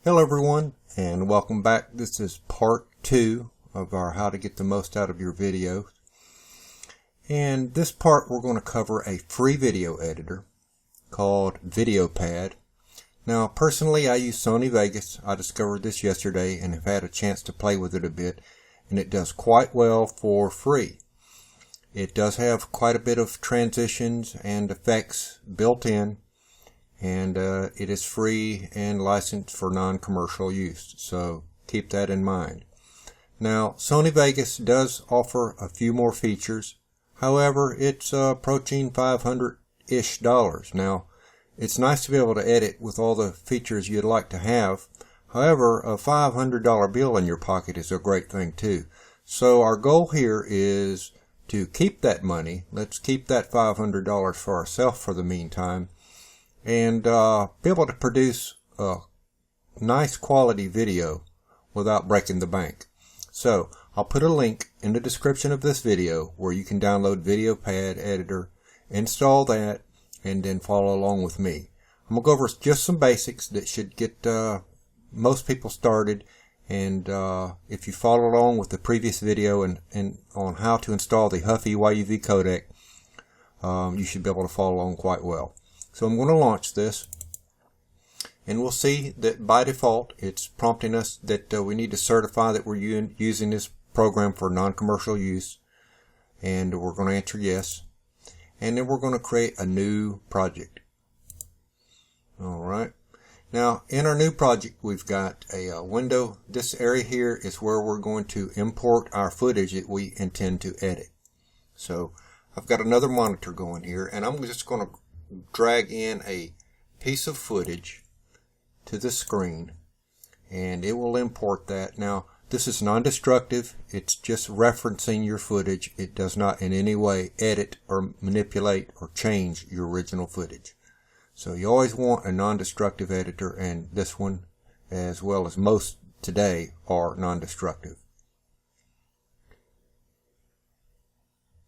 Hello everyone, and welcome back. This is part 2 of our how to get the most out of your video. And this part we're going to cover a free video editor called Videopad. Now personally I use Sony Vegas. I discovered this yesterday and have had a chance to play with it a bit, and it does quite well for free. It does have quite a bit of transitions and effects built in, and it is free and licensed for non-commercial use, so keep that in mind. Now Sony Vegas does offer a few more features. However, it's approaching $500-ish. Now it's nice to be able to edit with all the features you'd like to have. However, a $500 bill in your pocket is a great thing too. So our goal here is to keep that money. Let's keep that $500 for ourselves for the meantime, and be able to produce a nice quality video without breaking the bank. So I'll put a link in the description of this video where you can download Videopad editor, install that, and then follow along with me. I'm going to go over just some basics that should get most people started, and if you follow along with the previous video and on how to install the Huffy YUV codec, you should be able to follow along quite well. So I'm going to launch this, and we'll see that by default it's prompting us that we need to certify that we're using this program for non-commercial use, and we're going to answer yes, and then we're going to create a new project. Alright, now in our new project we've got a window. This area here is where we're going to import our footage that we intend to edit. So I've got another monitor going here, and I'm just going to drag in a piece of footage to the screen, and it will import that. Now this is non-destructive. It's just referencing your footage. It does not in any way edit or manipulate or change your original footage. So you always want a non-destructive editor, and this one, as well as most today, are non-destructive.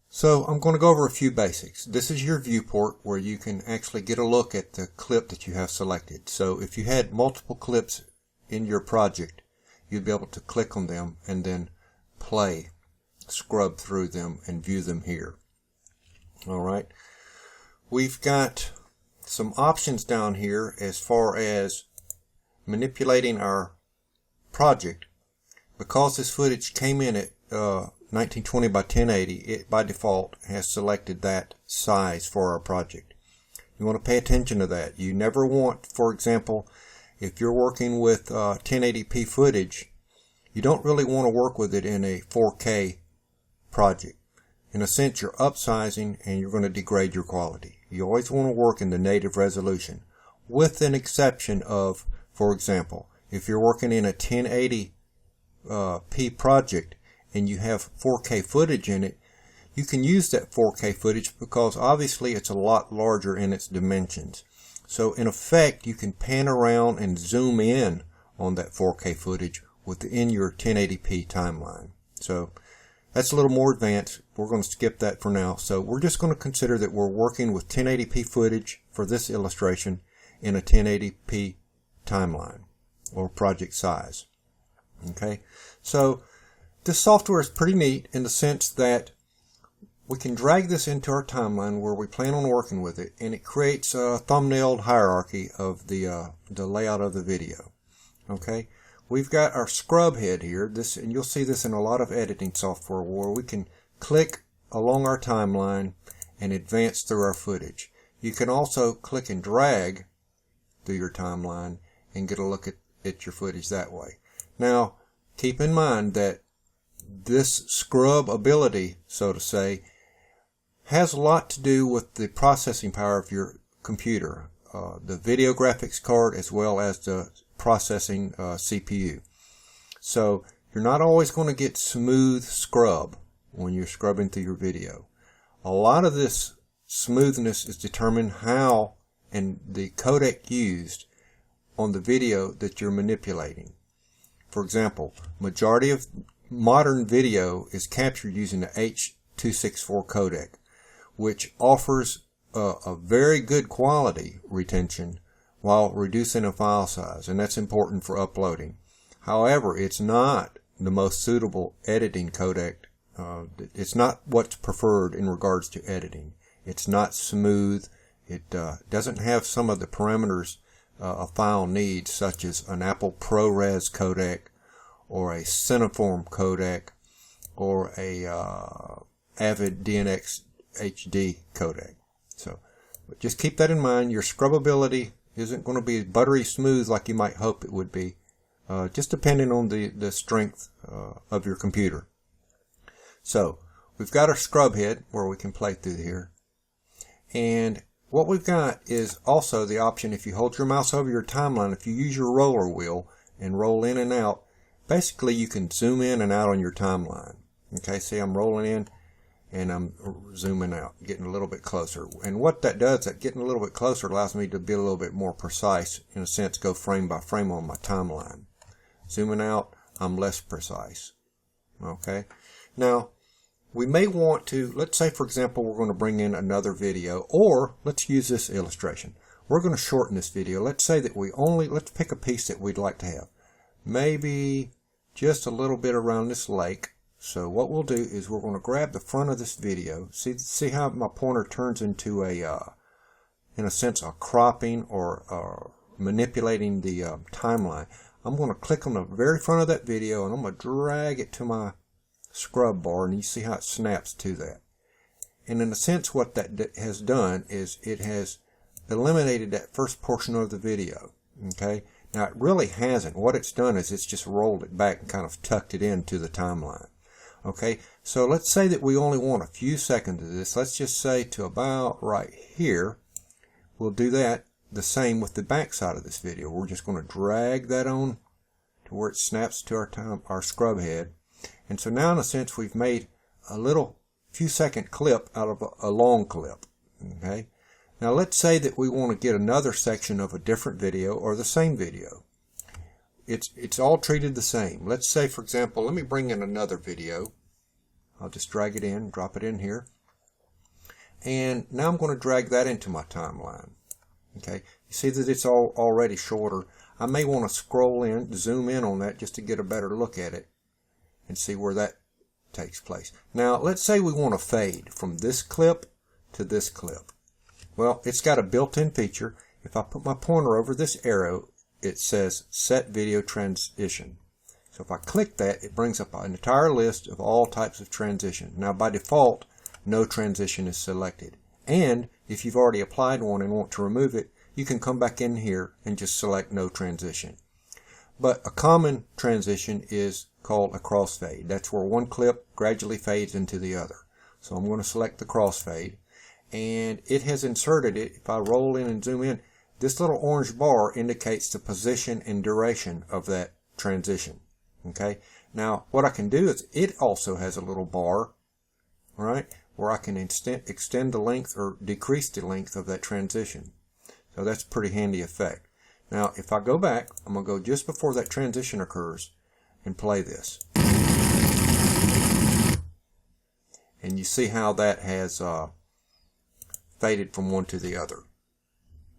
So I'm going to go over a few basics. This is your viewport where you can actually get a look at the clip that you have selected. So if you had multiple clips in your project, you'd be able to click on them and then play, scrub through them, and view them here. Alright, we've got some options down here as far as manipulating our project. Because this footage came in at 1920 by 1080, it by default has selected that size for our project. You want to pay attention to that. You never want, for example, if you're working with 1080p footage, you don't really want to work with it in a 4K project. In a sense, you're upsizing and you're going to degrade your quality. You always want to work in the native resolution, with an exception of, for example, if you're working in a 1080p project and you have 4K footage in it, you can use that 4K footage because obviously it's a lot larger in its dimensions. So in effect, you can pan around and zoom in on that 4K footage within your 1080p timeline. So that's a little more advanced. We're going to skip that for now. So we're just going to consider that we're working with 1080p footage for this illustration in a 1080p timeline or project size. Okay, so this software is pretty neat in the sense that we can drag this into our timeline where we plan on working with it, and it creates a thumbnailed hierarchy of the layout of the video. Okay, we've got our scrub head here. This, and you'll see this in a lot of editing software where we can click along our timeline and advance through our footage. You can also click and drag through your timeline and get a look at your footage that way. Now, keep in mind that this scrub ability, so to say, has a lot to do with the processing power of your computer, the video graphics card as well as the processing CPU. So you're not always going to get smooth scrub when you're scrubbing through your video. A lot of this smoothness is determined how and the codec used on the video that you're manipulating. For example, majority of modern video is captured using the H.264 codec, which offers a very good quality retention while reducing the file size, and that's important for uploading. However, it's not the most suitable editing codec. It's not what's preferred in regards to editing. It's not smooth. It doesn't have some of the parameters a file needs, such as an Apple ProRes codec or a Cineform codec or a Avid DNX HD codec. So but just keep that in mind. Your scrubbability isn't going to be buttery smooth like you might hope it would be, just depending on the strength of your computer. So we've got our scrub head where we can play through here. And what we've got is also the option, if you hold your mouse over your timeline, if you use your roller wheel and roll in and out, basically you can zoom in and out on your timeline. Okay, see I'm rolling in and I'm zooming out, getting a little bit closer. And what that does, that getting a little bit closer allows me to be a little bit more precise, in a sense, go frame by frame on my timeline. Zooming out, I'm less precise. Okay, now we may want to, let's say for example we're going to bring in another video, or let's use this illustration. We're going to shorten this video. Let's say that let's pick a piece that we'd like to have. Maybe just a little bit around this lake. So what we'll do is we're going to grab the front of this video. See how my pointer turns into in a sense, a cropping or manipulating the timeline. I'm going to click on the very front of that video and I'm going to drag it to my scrub bar, and you see how it snaps to that. And in a sense what that has done is it has eliminated that first portion of the video. Okay, now it really hasn't. What it's done is it's just rolled it back and kind of tucked it into the timeline. Okay, so let's say that we only want a few seconds of this. Let's just say to about right here. We'll do that the same with the back side of this video. We're just going to drag that on to where it snaps to our scrub head. And so now in a sense we've made a little few second clip out of a long clip. Okay, now let's say that we want to get another section of a different video or the same video. It's all treated the same. Let's say for example, let me bring in another video. I'll just drag it in, drop it in here. And now I'm going to drag that into my timeline. Okay, you see that it's already shorter. I may want to scroll in, zoom in on that just to get a better look at it and see where that takes place. Now let's say we want to fade from this clip to this clip. Well, it's got a built-in feature. If I put my pointer over this arrow, it says set video transition. So if I click that, it brings up an entire list of all types of transition. Now by default, no transition is selected. And if you've already applied one and want to remove it, you can come back in here and just select no transition. But a common transition is called a crossfade. That's where one clip gradually fades into the other. So I'm going to select the crossfade, and it has inserted it. If I roll in and zoom in, this little orange bar indicates the position and duration of that transition. Okay, now what I can do is it also has a little bar, right, where I can extend the length or decrease the length of that transition. So that's a pretty handy effect. Now if I go back, I'm going to go just before that transition occurs and play this. And you see how that has faded from one to the other.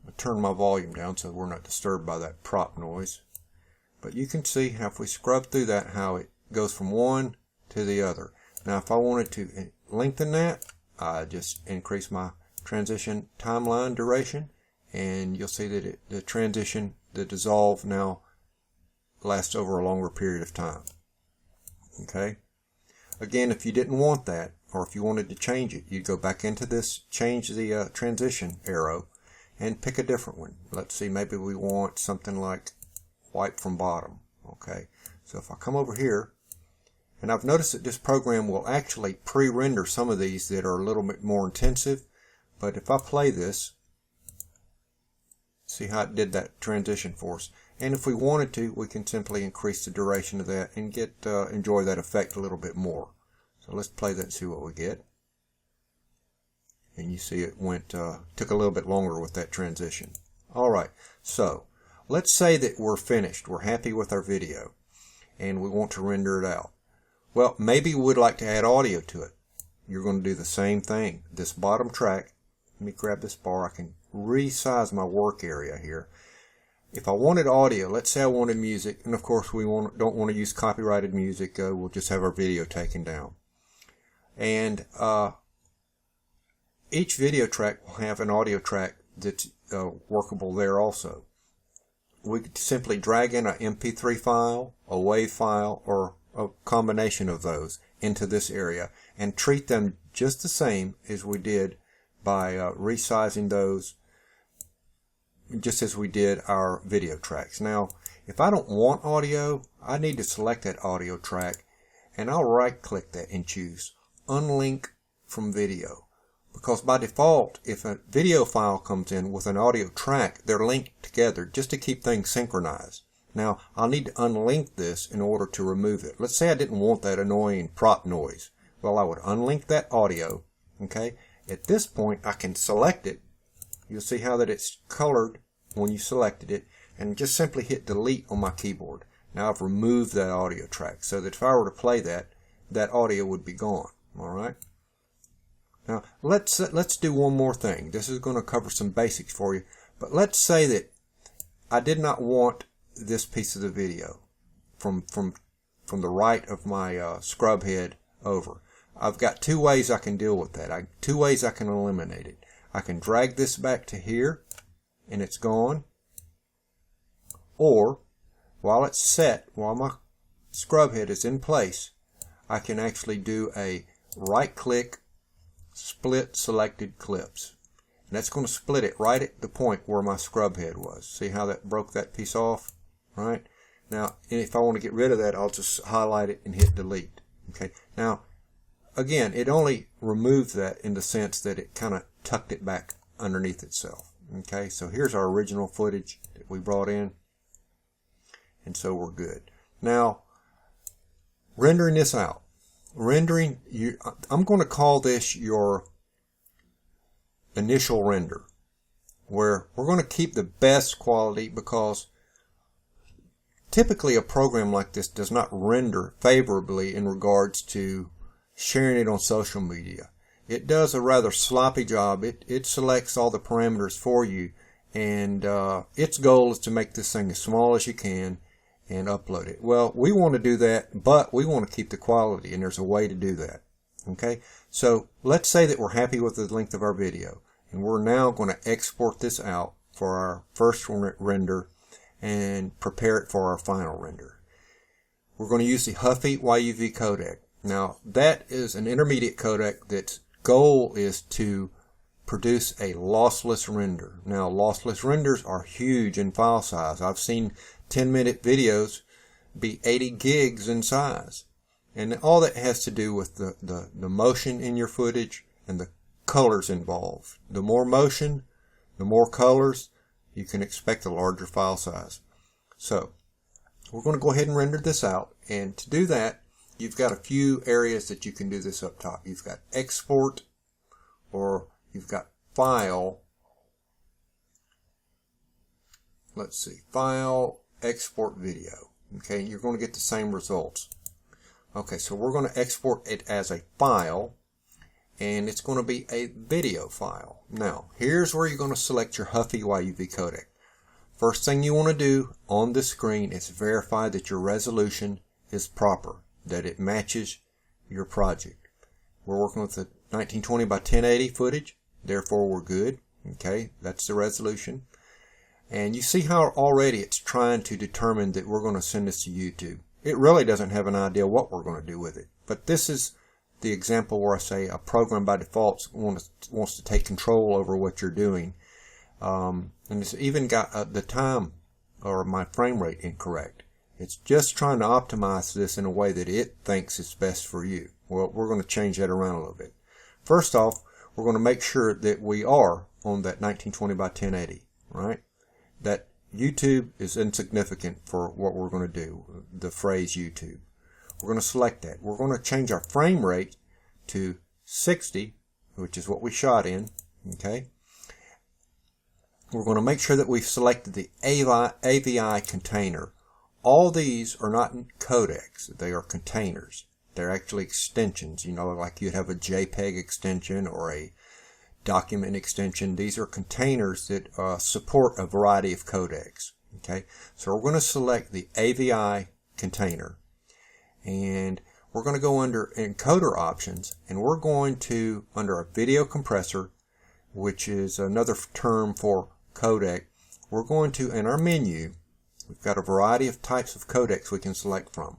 I'll turn my volume down so we're not disturbed by that prop noise. But you can see how if we scrub through that, how it goes from one to the other. Now if I wanted to lengthen that, I just increase my transition timeline duration, and you'll see that the transition, the dissolve now lasts over a longer period of time. Okay. Again, if you didn't want that, or if you wanted to change it, you'd go back into this, change the transition arrow, and pick a different one. Let's see, maybe we want something like wipe from bottom. Okay, so if I come over here, and I've noticed that this program will actually pre-render some of these that are a little bit more intensive, but if I play this, see how it did that transition for us. And if we wanted to, we can simply increase the duration of that and get enjoy that effect a little bit more. So let's play that and see what we get. And you see it went took a little bit longer with that transition. Alright, so let's say that we're finished. We're happy with our video and we want to render it out. Well, maybe we would like to add audio to it. You're going to do the same thing. This bottom track, let me grab this bar. I can resize my work area here. if I wanted audio, let's say I wanted music, and of course we don't want to use copyrighted music, we'll just have our video taken down. And each video track will have an audio track that's workable there also. We could simply drag in an MP3 file, a WAV file, or a combination of those into this area and treat them just the same as we did by resizing those, just as we did our video tracks. Now, if I don't want audio, I need to select that audio track, and I'll right click that and choose Unlink from Video. Because by default, if a video file comes in with an audio track, they're linked together just to keep things synchronized. Now, I'll need to unlink this in order to remove it. Let's say I didn't want that annoying prop noise. Well, I would unlink that audio. Okay. At this point, I can select it. You'll see how that it's colored when you selected it, and just simply hit delete on my keyboard. Now I've removed that audio track so that if I were to play that, that audio would be gone. All right. Now let's do one more thing. This is going to cover some basics for you. But let's say that I did not want this piece of the video from the right of my scrub head over. I've got two ways I can deal with that. Two ways I can eliminate it. I can drag this back to here and it's gone. Or while it's set, while my scrub head is in place, I can actually do a right click, split selected clips. And that's going to split it right at the point where my scrub head was. See how that broke that piece off? Right? Now, if I want to get rid of that, I'll just highlight it and hit delete. Okay. Now, again, it only removed that in the sense that it kind of tucked it back underneath itself. Okay. So here's our original footage that we brought in. And so we're good. Now, rendering this out. I'm going to call this your initial render, where we're going to keep the best quality, because typically a program like this does not render favorably in regards to sharing it on social media. It does a rather sloppy job. It selects all the parameters for you, and its goal is to make this thing as small as you can and upload it. Well, we want to do that, but we want to keep the quality, and there's a way to do that. Okay, so let's say that we're happy with the length of our video, and we're now going to export this out for our first render and prepare it for our final render. We're going to use the Huffy YUV codec. Now, that is an intermediate codec that's goal is to produce a lossless render. Now, lossless renders are huge in file size. I've seen 10-minute videos be 80 gigs in size. And all that has to do with the motion in your footage and the colors involved. The more motion, the more colors, you can expect a larger file size. So, we're going to go ahead and render this out. And to do that, you've got a few areas that you can do this up top. You've got export, or you've got file. Let's see, file, export video. Okay, you're going to get the same results. Okay, so we're going to export it as a file, and it's going to be a video file. Now, here's where you're going to select your Huffy YUV codec. First thing you want to do on this screen is verify that your resolution is proper, that it matches your project. We're working with the 1920 by 1080 footage, therefore we're good. Okay, that's the resolution. And you see how already it's trying to determine that we're going to send this to YouTube. It really doesn't have an idea what we're going to do with it. But this is the example where I say a program by default wants to take control over what you're doing. And it's even got the time or my frame rate incorrect. It's just trying to optimize this in a way that it thinks is best for you. Well, we're going to change that around a little bit. First off, we're going to make sure that we are on that 1920 by 1080, right? That YouTube is insignificant for what we're going to do, the phrase YouTube. We're going to select that. We're going to change our frame rate to 60, which is what we shot in, okay? We're going to make sure that we've selected the AVI container. All these are not codecs. They are containers. They're actually extensions, you know, like you'd have a JPEG extension or a document extension. These are containers that support a variety of codecs. Okay, so we're going to select the AVI container, and we're going to go under encoder options, and we're going to, under our video compressor, which is another term for codec, we're going to, in our menu, we've got a variety of types of codecs we can select from.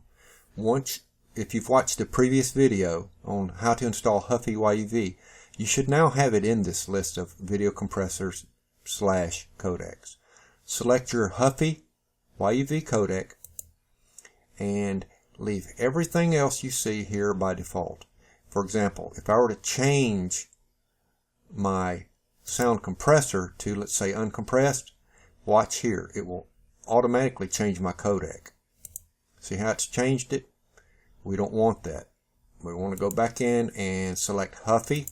If you've watched the previous video on how to install Huffy YUV, you should now have it in this list of video compressors / codecs. Select your Huffy YUV codec and leave everything else you see here by default. For example, if I were to change my sound compressor to, let's say, uncompressed, watch here. It will automatically change my codec. See how it's changed it? We don't want that. We want to go back in and select Huffy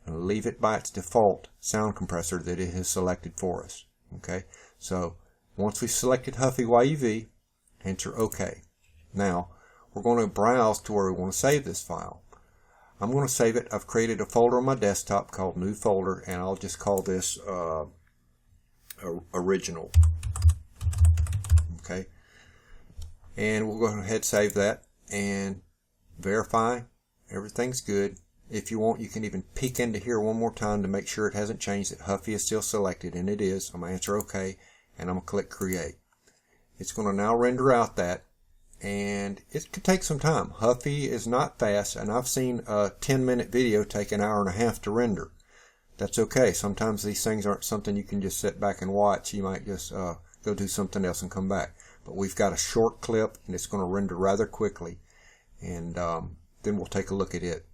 and leave it by its default sound compressor that it has selected for us. Okay, so once we've selected Huffy YUV, enter OK. Now we're going to browse to where we want to save this file. I'm going to save it. I've created a folder on my desktop called New Folder, and I'll just call this Original. Okay, and we'll go ahead and save that and verify everything's good. If you want, you can even peek into here one more time to make sure it hasn't changed, that Huffy is still selected, and it is. I'm going to answer OK, and I'm going to click Create. It's going to now render out that, and it could take some time. Huffy is not fast, and I've seen a 10-minute video take an hour and a half to render. That's okay. Sometimes these things aren't something you can just sit back and watch. You might just go do something else and come back. But we've got a short clip, and it's going to render rather quickly, and then we'll take a look at it.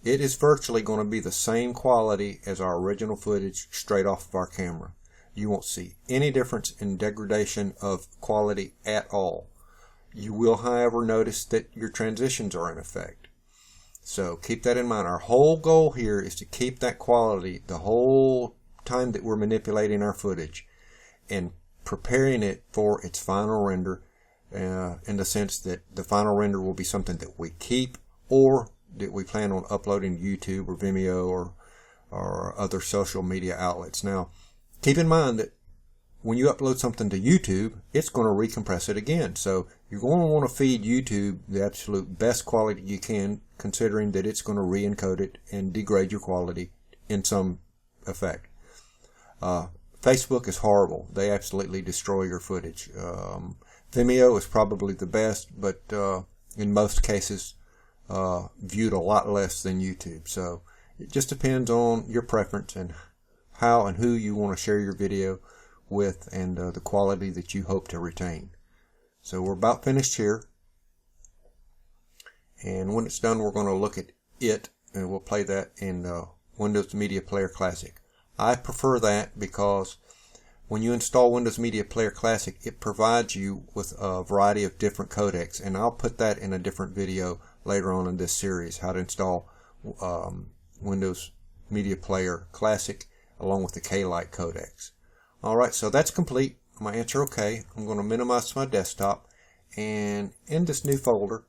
It is virtually going to be the same quality as our original footage straight off of our camera. You won't see any difference in degradation of quality at all. You will, however, notice that your transitions are in effect. So keep that in mind. Our whole goal here is to keep that quality the whole time that we're manipulating our footage and preparing it for its final render, in the sense that the final render will be something that we keep or that we plan on uploading to YouTube or Vimeo or other social media outlets. Now, keep in mind that when you upload something to YouTube, it's going to recompress it again. So you're going to want to feed YouTube the absolute best quality you can, considering that it's going to re-encode it and degrade your quality in some effect. Facebook is horrible. They absolutely destroy your footage. Vimeo is probably the best, but in most cases viewed a lot less than YouTube. So it just depends on your preference and how and who you want to share your video with, and the quality that you hope to retain. So we're about finished here, and when it's done, we're going to look at it, and we'll play that in Windows Media Player Classic. I prefer that because when you install Windows Media Player Classic, it provides you with a variety of different codecs, and I'll put that in a different video later on in this series, how to install Windows Media Player Classic along with the K-Lite codecs. Alright, so that's complete. I'm going to answer OK. I'm going to minimize my desktop, and in this new folder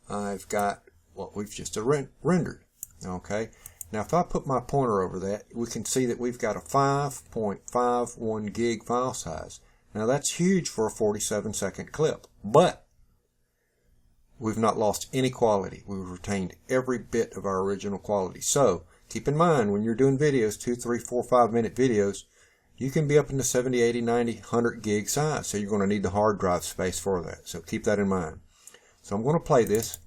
I've got what we've just rendered. Okay, now if I put my pointer over that, we can see that we've got a 5.51 gig file size. Now that's huge for a 47-second clip, but we've not lost any quality. We've retained every bit of our original quality. So keep in mind, when you're doing videos, 2, 3, 4, 5-minute videos, you can be up into 70, 80, 90, 100 gig size. So you're going to need the hard drive space for that. So keep that in mind. So I'm going to play this,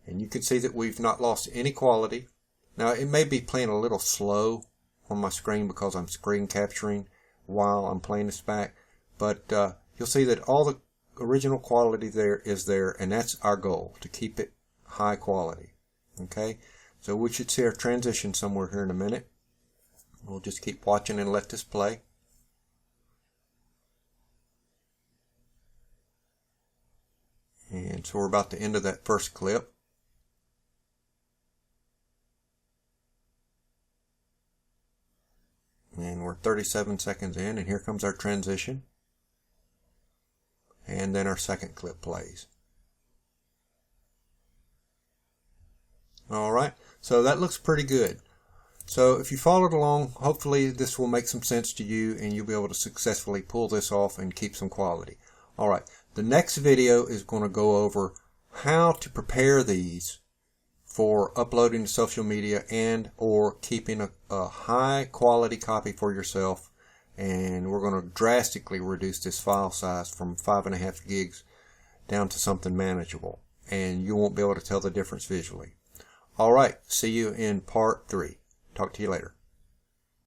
and you can see that we've not lost any quality. Now it may be playing a little slow on my screen because I'm screen capturing while I'm playing this back, but you'll see that all the original quality there is there, and that's our goal, to keep it high quality. Okay, so we should see our transition somewhere here in a minute. We'll just keep watching and let this play. And so we're about to end of that first clip. And we're 37 seconds in, and here comes our transition. And then our second clip plays. Alright, so that looks pretty good. So if you followed along, hopefully this will make some sense to you and you'll be able to successfully pull this off and keep some quality. Alright, the next video is going to go over how to prepare these for uploading to social media and or keeping a high quality copy for yourself. And we're going to drastically reduce this file size from 5.5 gigs down to something manageable. And you won't be able to tell the difference visually. Alright, see you in part 3. Talk to you later.